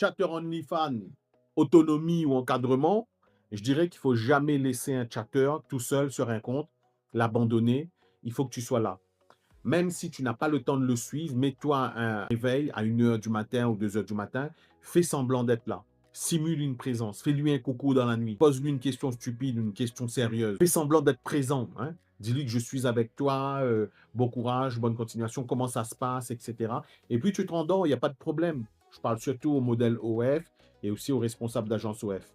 Chatter OnlyFans, autonomie ou encadrement, je dirais qu'il ne faut jamais laisser un chatter tout seul sur un compte, l'abandonner. Il faut que tu sois là. Même si tu n'as pas le temps de le suivre, mets-toi un réveil à 1 heure du matin ou 2 heures du matin. Fais semblant d'être là. Simule une présence. Fais-lui un coucou dans la nuit. Pose-lui une question stupide, une question sérieuse. Fais semblant d'être présent. Hein. Dis-lui que je suis avec toi, bon courage, bonne continuation, comment ça se passe, etc. Et puis tu te rendors, il n'y a pas de problème. Je parle surtout au modèle OF et aussi aux responsables d'agence OF.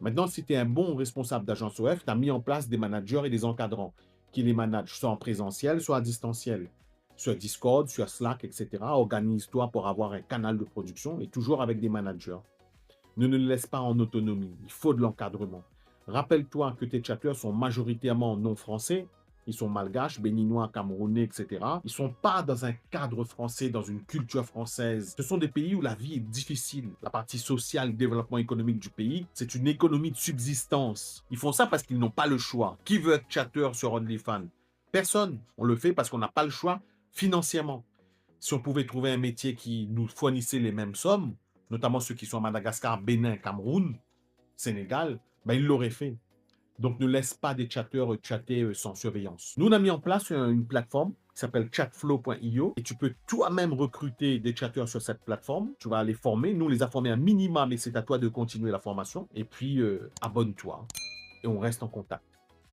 Maintenant, si tu es un bon responsable d'agence OF, tu as mis en place des managers et des encadrants qui les managent soit en présentiel, soit à distanciel. Sur Discord, sur Slack, etc. Organise-toi pour avoir un canal de production et toujours avec des managers. Ne le laisse pas en autonomie. Il faut de l'encadrement. Rappelle-toi que tes chatteurs sont majoritairement non français. Ils sont malgaches, béninois, camerounais, etc. Ils ne sont pas dans un cadre français, dans une culture française. Ce sont des pays où la vie est difficile. La partie sociale, développement économique du pays, c'est une économie de subsistance. Ils font ça parce qu'ils n'ont pas le choix. Qui veut être chatter sur OnlyFans? Personne. On le fait parce qu'on n'a pas le choix financièrement. Si on pouvait trouver un métier qui nous fournissait les mêmes sommes, notamment ceux qui sont à Madagascar, Bénin, Cameroun, Sénégal, ben ils l'auraient fait. Donc, ne laisse pas des chatteurs chatter sans surveillance. Nous, on a mis en place une plateforme qui s'appelle chatflow.io et tu peux toi-même recruter des chatteurs sur cette plateforme. Tu vas les former. Nous, on les a formés un minimum, mais c'est à toi de continuer la formation. Et puis, abonne-toi et on reste en contact.